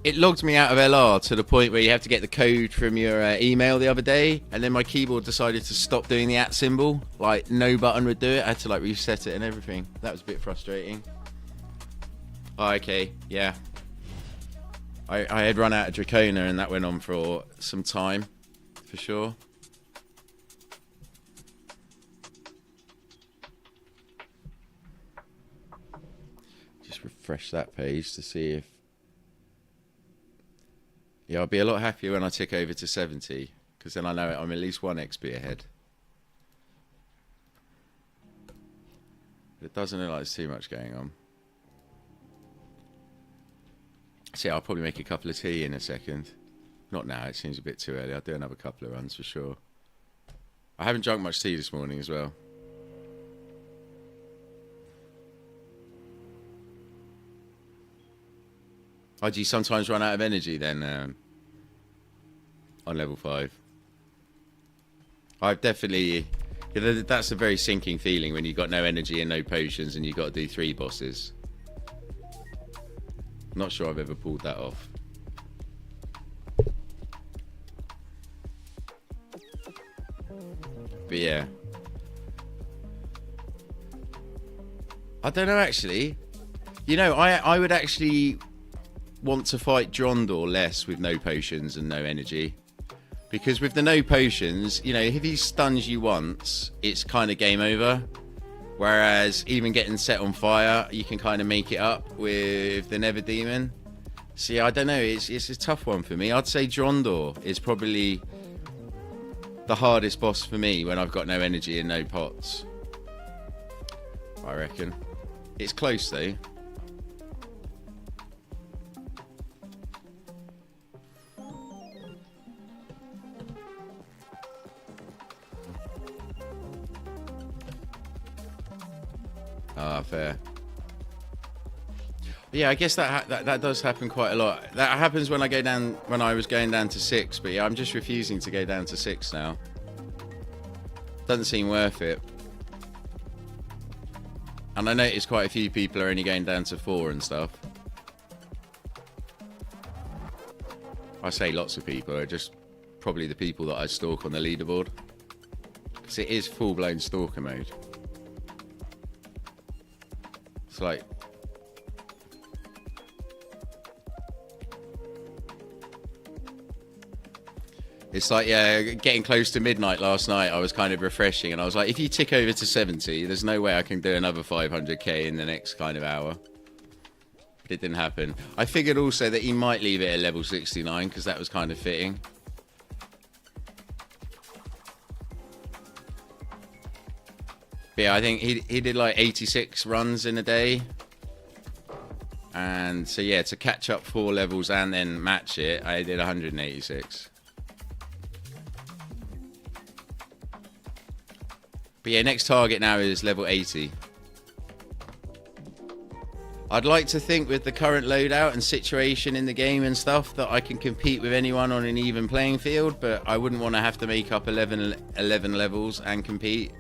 It logged me out of LR to the point where you have to get the code from your email the other day, and then my keyboard decided to stop doing the @ symbol. Like, no button would do it. I had to like reset it and everything. That was a bit frustrating. Oh, okay, yeah. I had run out of Dracona, and that went on for some time, for sure. Just refresh that page to see if... Yeah, I'll be a lot happier when I tick over to 70, because then I know I'm at least 1 XP ahead. But it doesn't look like there's too much going on. See, I'll probably make a couple of tea in a second. Not now, it seems a bit too early. I'll do another couple of runs for sure. I haven't drunk much tea this morning as well. Oh, do you sometimes run out of energy then on level 5? I've definitely... Yeah, that's a very sinking feeling when you've got no energy and no potions and you've got to do 3 bosses. Not sure I've ever pulled that off. But yeah. I don't know actually. You know, I would actually want to fight Drondor less with no potions and no energy. Because with the no potions, you know, if he stuns you once, it's kind of game over. Whereas even getting set on fire, you can kind of make it up with the Nether Demon. See, I don't know, it's a tough one for me. I'd say Drondor is probably the hardest boss for me when I've got no energy and no pots. I reckon. It's close though. Ah, fair. Yeah, I guess that does happen quite a lot. That happens when I was going down to 6, but yeah, I'm just refusing to go down to 6 now. Doesn't seem worth it. And I noticed quite a few people are only going down to 4 and stuff. I say lots of people, are just probably the people that I stalk on the leaderboard. Because it is full-blown stalker mode. It's like... It's like, yeah, getting close to midnight last night, I was kind of refreshing, and I was like, if you tick over to 70, there's no way I can do another 500k in the next kind of hour. But it didn't happen. I figured also that he might leave it at level 69, because that was kind of fitting. But yeah, I think he did like 86 runs in a day. And so yeah, to catch up 4 levels and then match it, I did 186. But yeah, next target now is level 80. I'd like to think with the current loadout and situation in the game and stuff that I can compete with anyone on an even playing field, but I wouldn't want to have to make up 11 levels and compete.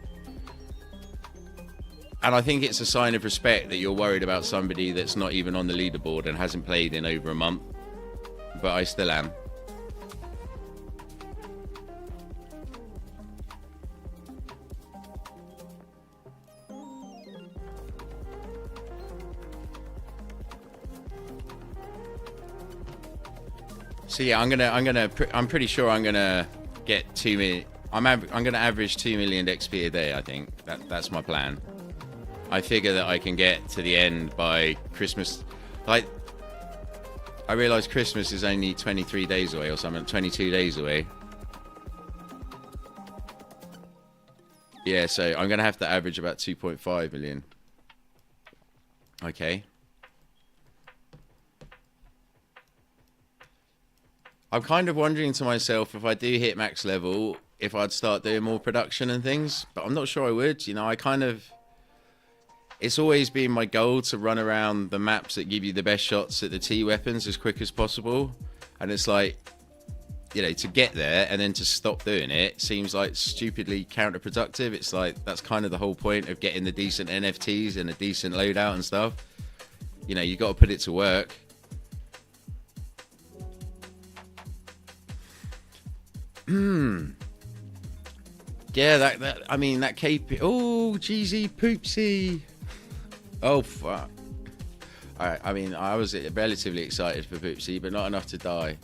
And I think it's a sign of respect that you're worried about somebody that's not even on the leaderboard and hasn't played in over a month. But I still am. So yeah, I'm pretty sure I'm gonna get 2 million. I'm gonna average 2 million XP a day. I think that's my plan. I figure that I can get to the end by Christmas. Like, I realise Christmas is only 23 days away or something, 22 days away. Yeah, so I'm gonna have to average about 2.5 million. Okay. I'm kind of wondering to myself, if I do hit max level, if I'd start doing more production and things, but I'm not sure I would. You know, it's always been my goal to run around the maps that give you the best shots at the T weapons as quick as possible. And it's like, you know, to get there and then to stop doing it seems like stupidly counterproductive. It's like, that's kind of the whole point of getting the decent NFTs and a decent loadout and stuff. You know, you got to put it to work. Yeah, that I mean, that KP. Oh, GZ Poopsie. Oh, fuck. I mean, I was relatively excited for Poopsie, but not enough to die.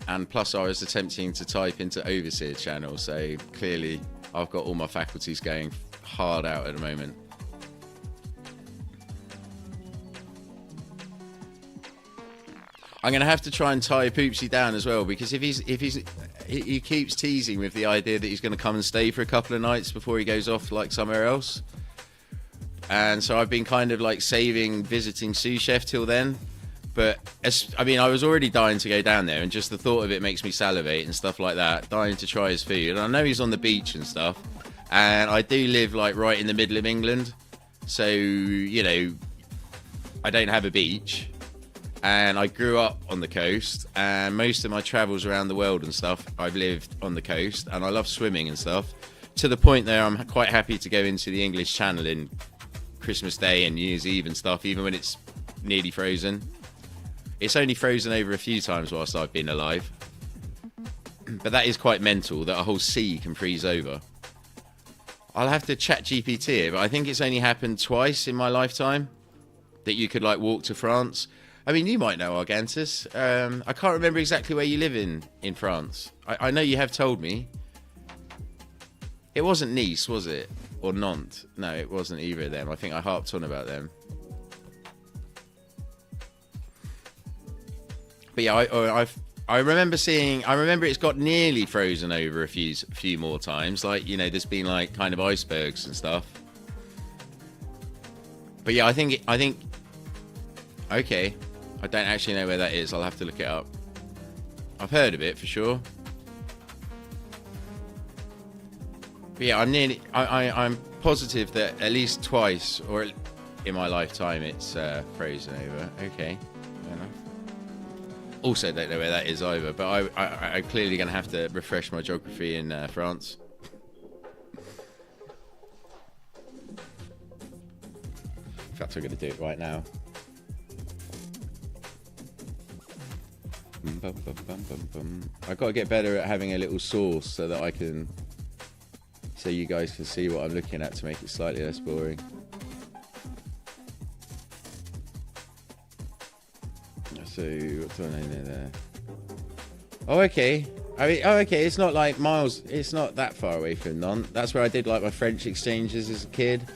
And plus, I was attempting to type into Overseer channel, so clearly I've got all my faculties going hard out at the moment. I'm going to have to try and tie Poopsie down as well, because if he keeps teasing with the idea that he's going to come and stay for a couple of nights before he goes off like somewhere else. And so I've been kind of like saving visiting sous chef till then. But I mean, I was already dying to go down there, and just the thought of it makes me salivate and stuff like that, dying to try his food. And I know he's on the beach and stuff, and I do live like right in the middle of England, so you know, I don't have a beach. And I grew up on the coast, and most of my travels around the world and stuff, I've lived on the coast, and I love swimming and stuff, to the point there I'm quite happy to go into the English Channel in Christmas Day and New Year's Eve and stuff, even when it's nearly frozen. It's only frozen over a few times whilst I've been alive, but that is quite mental that a whole sea can freeze over. I'll have to chat GPT it, but I think it's only happened twice in my lifetime that you could like walk to France. I mean, you might know Argantus. I can't remember exactly where you live in France. I know you have told me. It wasn't Nice, was it? Or Nantes? No, it wasn't either of them. I think I harped on about them. But yeah, I remember seeing. I remember it's got nearly frozen over a few more times. Like, you know, there's been like kind of icebergs and stuff. But yeah, I think. Okay. I don't actually know where that is. I'll have to look it up. I've heard of it for sure. But yeah, I'm positive that at least twice or in my lifetime it's frozen over. Okay, fair enough. Also don't know where that is either, but I'm clearly going to have to refresh my geography in France. In fact, I'm going to do it right now. I've got to get better at having a little source so that so you guys can see what I'm looking at to make it slightly less boring. So what do I know there? Oh, okay. I mean, oh, okay. It's not like miles. It's not that far away from Nantes. That's where I did like my French exchanges as a kid.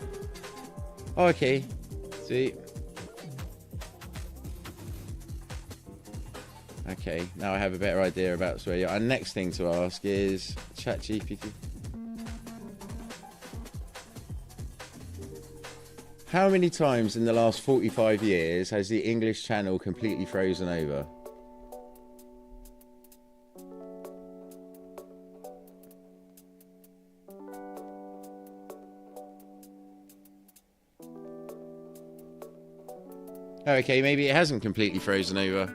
Oh, okay. See. Okay, now I have a better idea about where you are. And next thing to ask is ChatGPT. How many times in the last 45 years has the English Channel completely frozen over? Oh, okay, maybe it hasn't completely frozen over.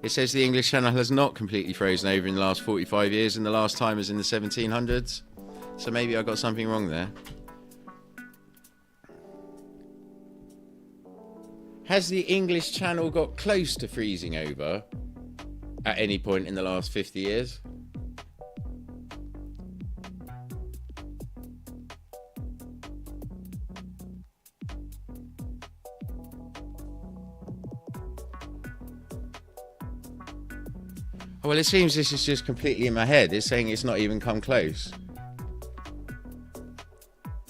It says the English Channel has not completely frozen over in the last 45 years, and the last time was in the 1700s. So maybe I got something wrong there. Has the English Channel got close to freezing over at any point in the last 50 years? Well, it seems this is just completely in my head. It's saying it's not even come close.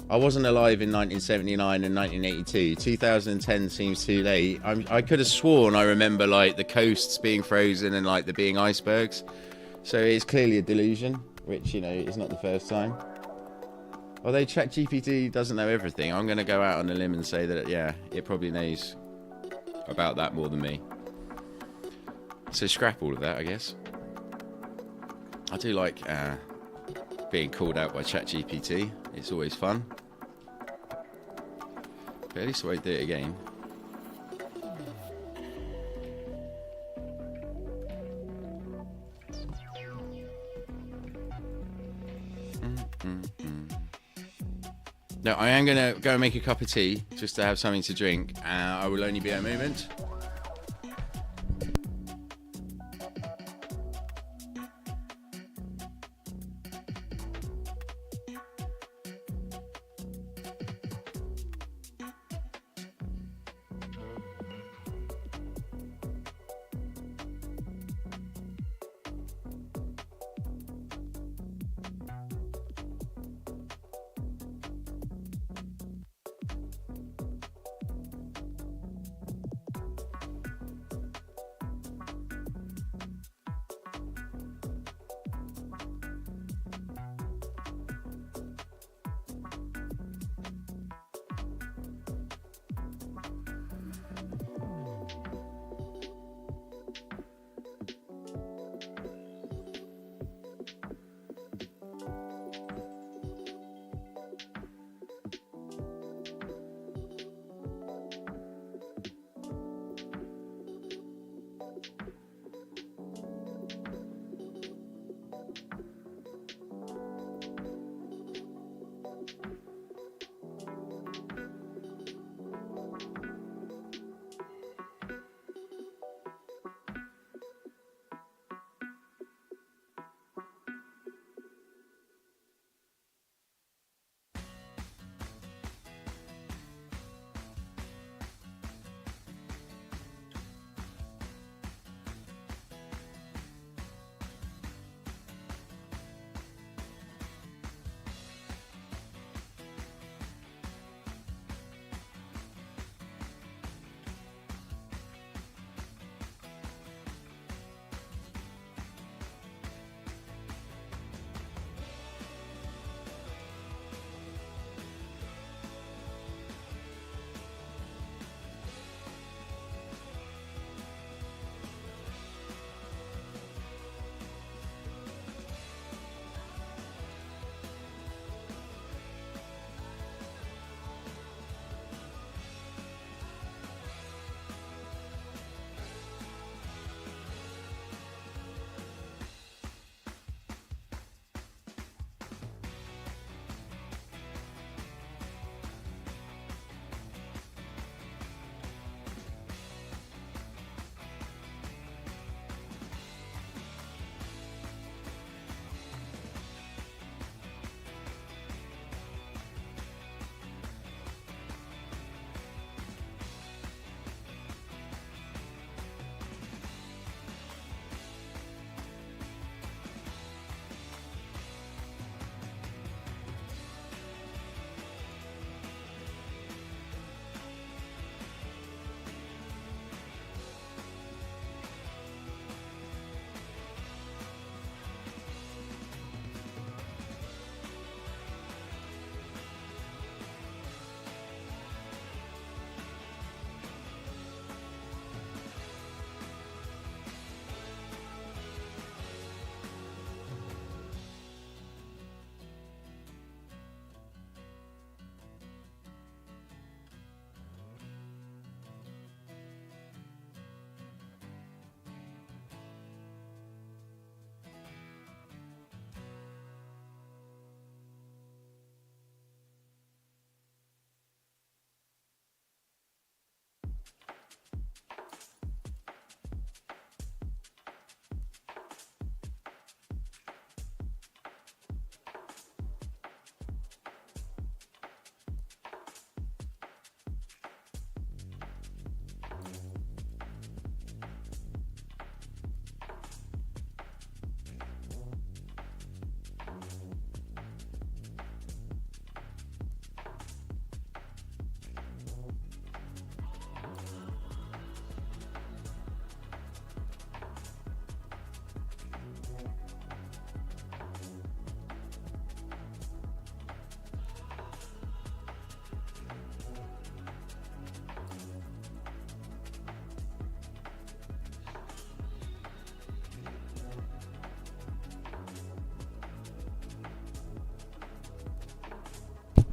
I wasn't alive in 1979 and 1982. 2010 seems too late. I could have sworn I remember like the coasts being frozen and like there being icebergs. So it's clearly a delusion, which, you know, is not the first time. Although ChatGPT doesn't know everything, I'm going to go out on a limb and say that, yeah, it probably knows about that more than me. So scrap all of that, I guess. I do like being called out by ChatGPT. It's always fun. But at least I won't do it again. No, I am going to go and make a cup of tea just to have something to drink. I will only be a moment.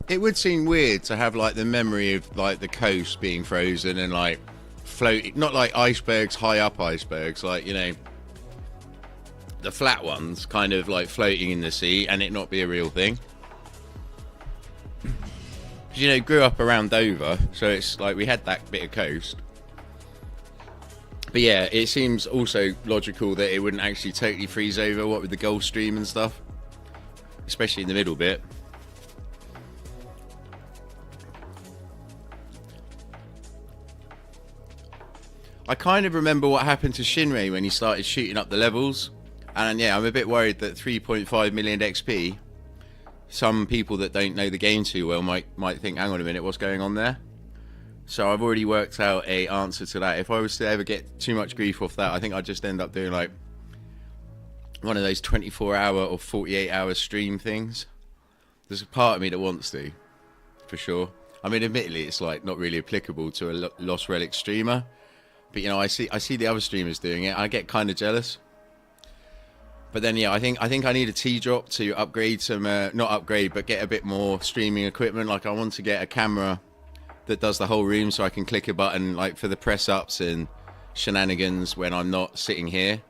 it would seem weird to have like the memory of like the coast being frozen and like floating, not like icebergs, high up icebergs, like, you know, the flat ones kind of like floating in the sea, and it not be a real thing. You know, grew up around Dover, so it's like we had that bit of coast. But yeah, it seems also logical that it wouldn't actually totally freeze over, what with the Gulf Stream and stuff, especially in the middle bit. I kind of remember what happened to Shinrei when he started shooting up the levels, and yeah, I'm a bit worried that 3.5 million XP, some people that don't know the game too well might think, hang on a minute, what's going on there? So I've already worked out a answer to that. If I was to ever get too much grief off that, I think I'd just end up doing like one of those 24-hour or 48-hour stream things. There's a part of me that wants to, for sure. I mean, admittedly, it's like not really applicable to a Lost Relics streamer, but you know, I see the other streamers doing it. I get kind of jealous. But then, yeah, I think I need a T-drop to upgrade some, not upgrade, but get a bit more streaming equipment. Like, I want to get a camera that does the whole room, so I can click a button, like, for the press-ups and shenanigans when I'm not sitting here,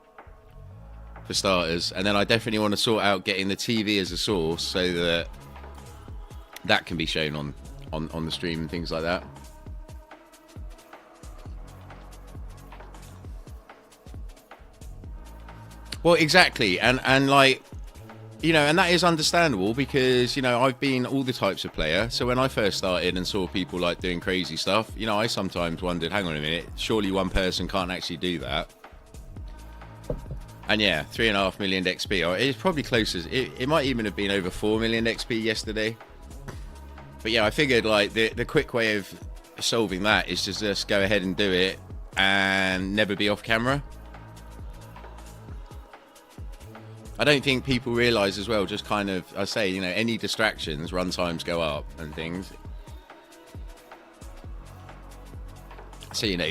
for starters. And then I definitely want to sort out getting the TV as a source, so that that can be shown on the stream and things like that. Well, exactly, and like, you know, and that is understandable because, you know, I've been all the types of player. So when I first started and saw people like doing crazy stuff, you know, I sometimes wondered, hang on a minute, surely one person can't actually do that. And yeah, 3.5 million XP. Or it's probably close as it might even have been over 4 million XP yesterday. But yeah, I figured like the quick way of solving that is to just go ahead and do it and never be off camera. I don't think people realise as well, just kind of, I say, you know, any distractions, run times go up and things. So, you know,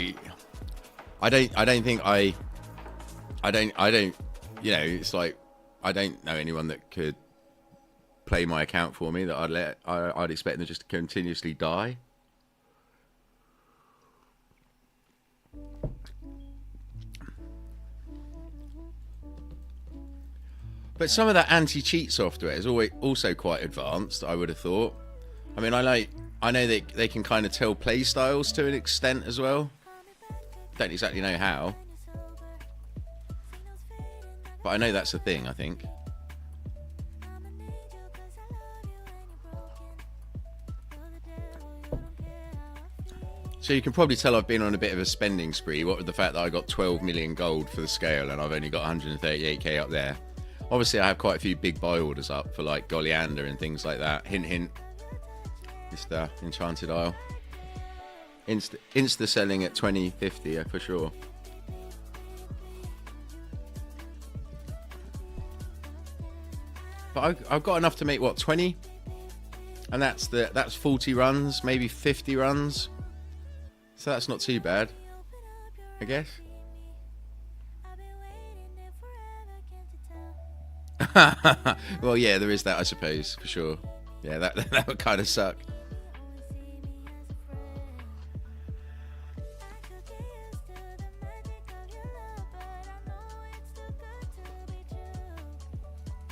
I don't, you know, it's like, I don't know anyone that could play my account for me that I'd expect them just to continuously die. But some of that anti-cheat software is always also quite advanced, I would have thought. I mean, I know that they can kind of tell play styles to an extent as well. Don't exactly know how, but I know that's a thing, I think. So you can probably tell I've been on a bit of a spending spree, what with the fact that I got 12 million gold for the scale and I've only got 138k up there. Obviously, I have quite a few big buy orders up for like Goliander and things like that. Hint, hint. It's the Enchanted Isle. Insta selling at 2050, for sure. But I've got enough to make what, 20? And that's 40 runs, maybe 50 runs. So that's not too bad, I guess. Well, yeah, there is that, I suppose, for sure. Yeah, that would kind of suck.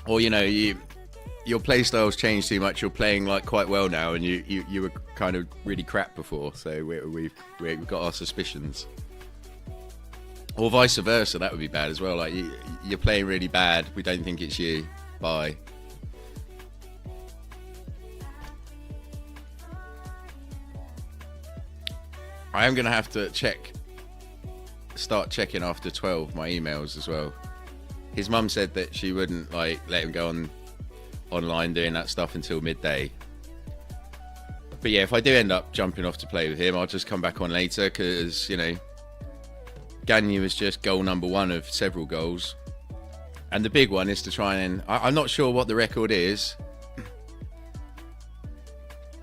Or, you know, your playstyle's changed too much. You're playing like quite well now, and you were kind of really crap before. So we've got our suspicions. Or vice versa, that would be bad as well. Like, you're playing really bad, we don't think it's you. Bye. I am going to have to start checking after 12 my emails as well. His mum said that she wouldn't like let him go online doing that stuff until midday. But yeah, if I do end up jumping off to play with him, I'll just come back on later because, you know, Ganyu was just goal number 1 of several goals. And the big one is to try and... I'm not sure what the record is.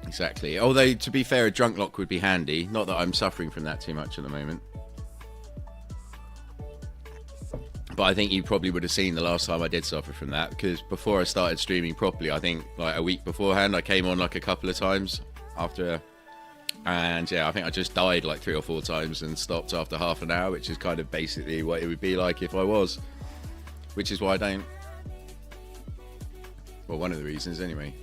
Exactly. Although, to be fair, a drunk lock would be handy. Not that I'm suffering from that too much at the moment. But I think you probably would have seen the last time I did suffer from that, because before I started streaming properly, I think like a week beforehand, I came on like a couple of times after, and yeah, I think I just died like 3 or 4 times and stopped after half an hour, which is kind of basically what it would be like if I was, which is why I don't. Well, one of the reasons anyway.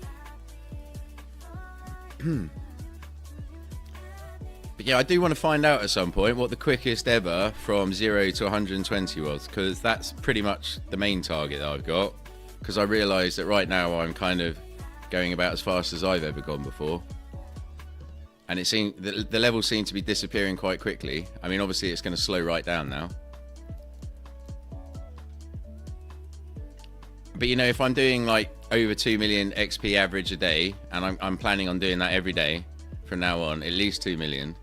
But yeah, I do want to find out at some point what the quickest ever from 0 to 120 was, because that's pretty much the main target that I've got, because I realise that right now I'm kind of going about as fast as I've ever gone before, and it seemed the levels seem to be disappearing quite quickly. I mean, obviously it's going to slow right down now, but you know, if I'm doing like over 2 million XP average a day, and I'm planning on doing that every day from now on, at least 2 million,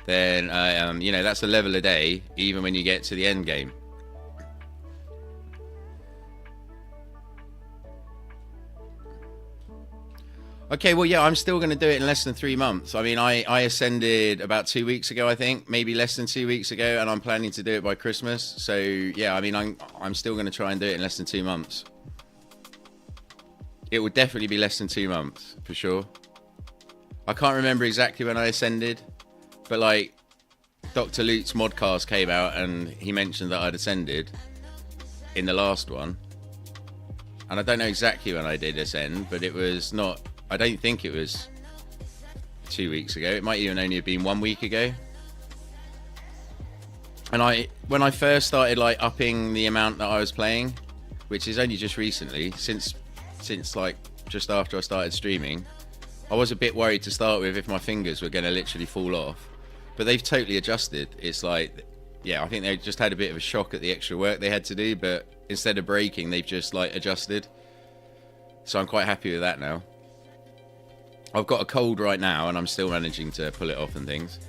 then you know, that's a level a day, even when you get to the end game. Okay, well, yeah, I'm still going to do it in less than 3 months. I mean, I ascended about 2 weeks ago, I think, maybe less than 2 weeks ago, and I'm planning to do it by Christmas. So yeah, I mean, I'm still going to try and do it in less than 2 months. It would definitely be less than 2 months for sure. I can't remember exactly when I ascended, but like Dr. Lute's modcast came out and he mentioned that I'd ascended in the last one, and I don't know exactly when I did ascend, but it was not, I don't think it was 2 weeks ago. It might even only have been 1 week ago. And when I first started like upping the amount that I was playing, which is only just recently, since like just after I started streaming, I was a bit worried to start with if my fingers were going to literally fall off, but they've totally adjusted. It's like, yeah, I think they just had a bit of a shock at the extra work they had to do, but instead of breaking, they've just like adjusted. So I'm quite happy with that now. I've got a cold right now and I'm still managing to pull it off and things.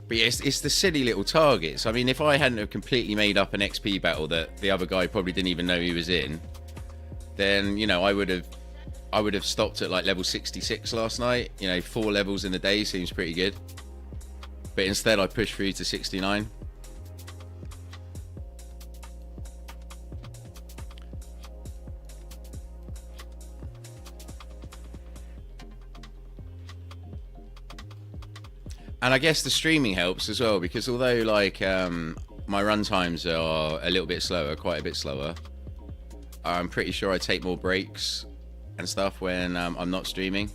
But yeah, it's the silly little targets. I mean, if I hadn't have completely made up an XP battle that the other guy probably didn't even know he was in, then, you know, I would have stopped at like level 66 last night. You know, 4 levels in a day seems pretty good. But instead I pushed through to 69. And I guess the streaming helps as well, because although like my run times are a little bit slower, quite a bit slower, I'm pretty sure I take more breaks and stuff when I'm not streaming.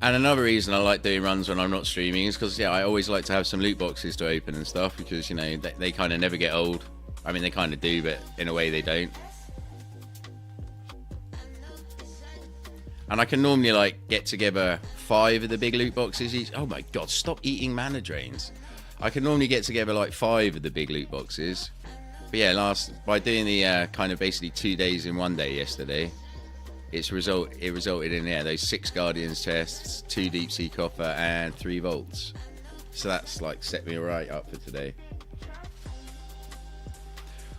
And another reason I like doing runs when I'm not streaming is because, yeah, I always like to have some loot boxes to open and stuff, because, you know, they kind of never get old. I mean, they kind of do, but in a way they don't. And I can normally like get together 5 of the big loot boxes each. Oh my god, stop eating mana drains. I can normally get together like 5 of the big loot boxes. But yeah, by doing the kind of basically 2 days in 1 day yesterday, it resulted in, yeah, those 6 Guardians chests, 2 deep sea copper, and 3 vaults. So that's like set me right up for today.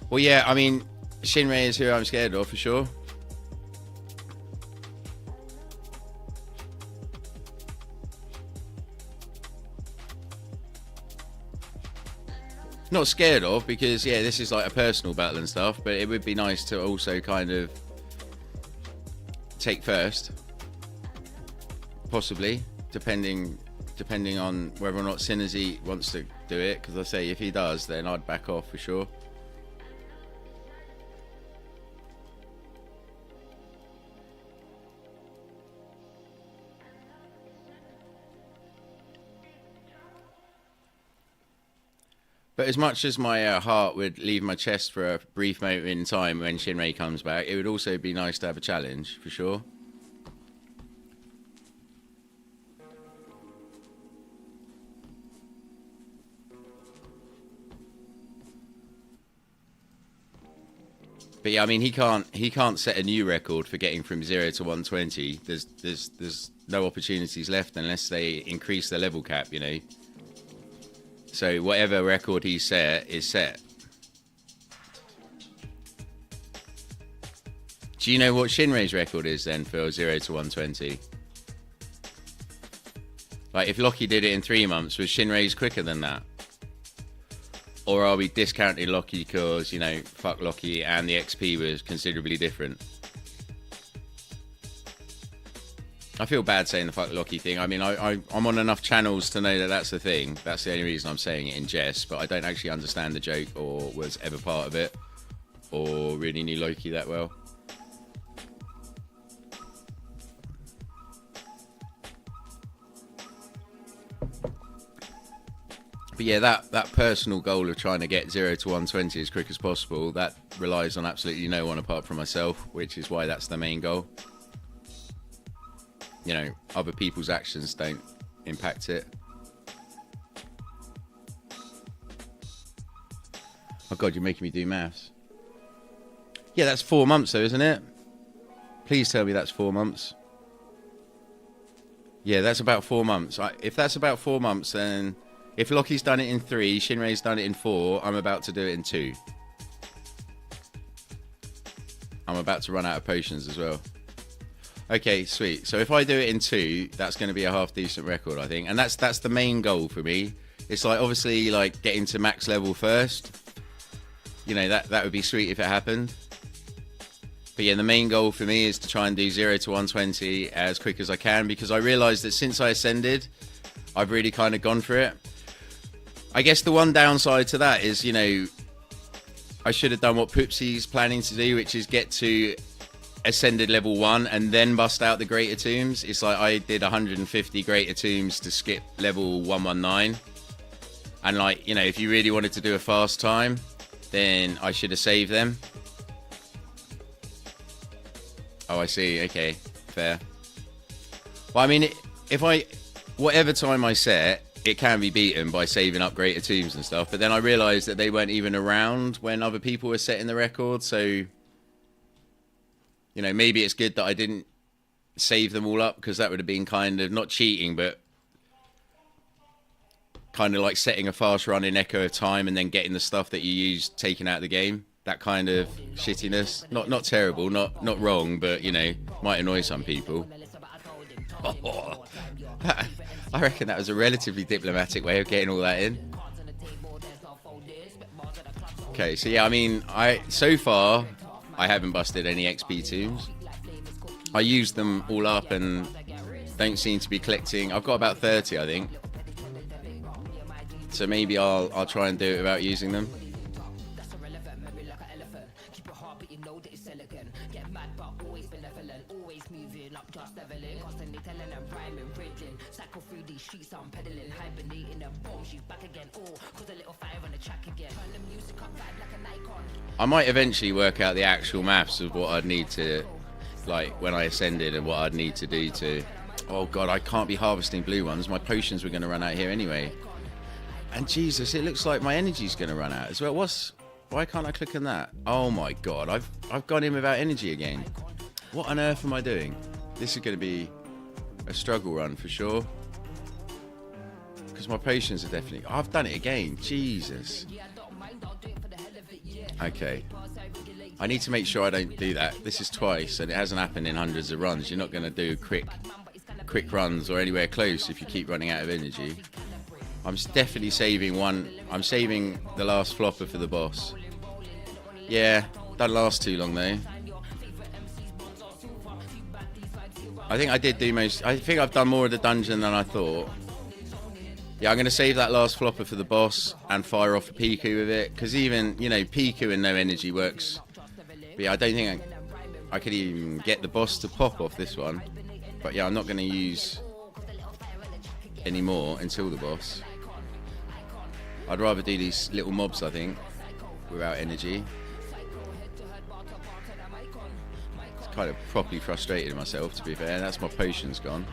Well, yeah, I mean, Shinrei is who I'm scared of for sure. Not scared of, because yeah, this is like a personal battle and stuff, but it would be nice to also kind of take first, possibly, depending on whether or not Synergy wants to do it, because I say if he does, then I'd back off for sure. But as much as my heart would leave my chest for a brief moment in time when Shinrei comes back, it would also be nice to have a challenge, for sure. But yeah, I mean, he can't set a new record for getting from 0 to 120. There's no opportunities left unless they increase the level cap, you know. So whatever record he set is set. Do you know what Shinrei's record is then for 0 to 120? Like, if Lockie did it in 3 months, was Shinray's quicker than that? Or are we discounting Lockie because, you know, fuck Lockie and the XP was considerably different? I feel bad saying the fuck Lockie thing. I mean, I'm on enough channels to know that that's the thing. That's the only reason I'm saying it in jest, but I don't actually understand the joke or was ever part of it or really knew Loki that well. But yeah, that personal goal of trying to get 0 to 120 as quick as possible, that relies on absolutely no one apart from myself, which is why that's the main goal. You know, other people's actions don't impact it. Oh God, you're making me do maths. Yeah, that's 4 months though, isn't it? Please tell me that's 4 months. Yeah, that's about 4 months. If that's about 4 months, then if Lockie's done it in 3, Shinray's done it in 4, I'm about to do it in 2. I'm about to run out of potions as well. Okay, sweet. So if I do it in 2, that's going to be a half decent record, I think. And that's the main goal for me. It's like, obviously, like, getting to max level first. You know, that would be sweet if it happened. But yeah, the main goal for me is to try and do 0 to 120 as quick as I can, because I realised that since I ascended, I've really kind of gone for it. I guess the one downside to that is, you know, I should have done what Poopsy's planning to do, which is get to ascended level 1 and then bust out the greater tombs. It's like I did 150 greater tombs to skip level 119. And like, you know, if you really wanted to do a fast time, then I should have saved them. Oh, I see. Okay, fair. Well, I mean, whatever time I set, it can be beaten by saving up greater tombs and stuff. But then I realised that they weren't even around when other people were setting the record. So, you know, maybe it's good that I didn't save them all up, because that would have been kind of not cheating, but kind of like setting a fast run in Echo of Time and then getting the stuff that you used taken out of the game. That kind of shittiness. Not terrible, not wrong, but, you know, might annoy some people. Oh, I reckon that was a relatively diplomatic way of getting all that in. Okay, so yeah, I mean, so far, I haven't busted any XP tombs. I used them all up and don't seem to be collecting. I've got about 30, I think. So maybe I'll try and do it without using them. I might eventually work out the actual maths of what I'd need to, like, when I ascended, and what I'd need to do to... Oh God, I can't be harvesting blue ones. My potions were going to run out here anyway. And Jesus, it looks like my energy's going to run out as well. Why can't I click on that? Oh my God, I've gone in without energy again. What on earth am I doing? This is going to be a struggle run for sure. Because my potions are definitely... Oh, I've done it again. Jesus. Okay. I need to make sure I don't do that. This is twice, and it hasn't happened in hundreds of runs. You're not going to do quick runs or anywhere close if you keep running out of energy. I'm definitely saving one. I'm saving the last flopper for the boss. Yeah, doesn't last too long though. I think I did do most... I think I've done more of the dungeon than I thought. Yeah, I'm going to save that last flopper for the boss and fire off a Piku with it. Because even, you know, Piku and no energy works. But yeah, I don't think I could even get the boss to pop off this one. But yeah, I'm not going to use any more until the boss. I'd rather do these little mobs, I think, without energy. It's kind of properly frustrated myself, to be fair. That's my potions gone.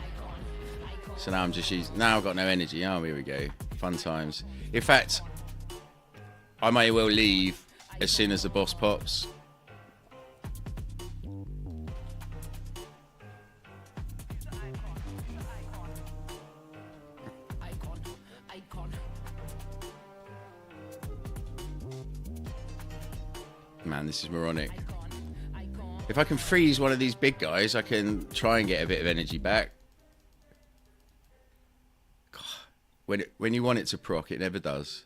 So now I'm just using... Now I've got no energy. Oh, here we go. Fun times. In fact, I may well leave as soon as the boss pops. Man, this is moronic. If I can freeze one of these big guys, I can try and get a bit of energy back. when you want it to proc, it never does.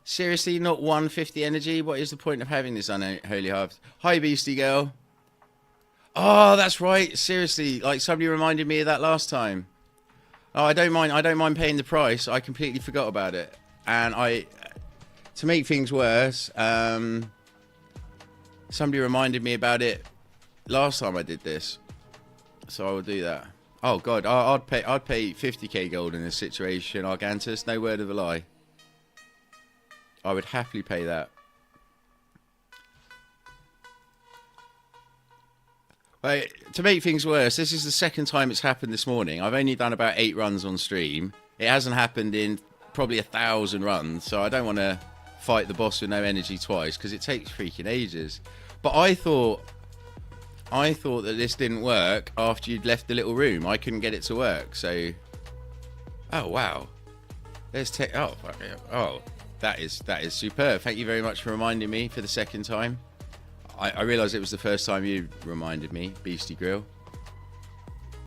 Seriously, not 150 energy? What is the point of having this unholy harvest? Hi, Beastie Girl. Oh, that's right. Seriously, like somebody reminded me of that last time. Oh, I don't mind paying the price. I completely forgot about it. And to make things worse, somebody reminded me about it last time I did this. So I will do that. Oh God, I'd pay 50k gold in this situation, Argantus. No word of a lie. I would happily pay that. But to make things worse, this is the second time it's happened this morning. I've only done about 8 runs on stream. It hasn't happened in probably 1,000 runs, so I don't want to fight the boss with no energy twice because it takes freaking ages. But I thought that this didn't work after you'd left the little room. I couldn't get it to work, so... Oh, wow. There's oh, that is superb. Thank you very much for reminding me for the second time. I realised it was the first time you reminded me, Beastie Grill.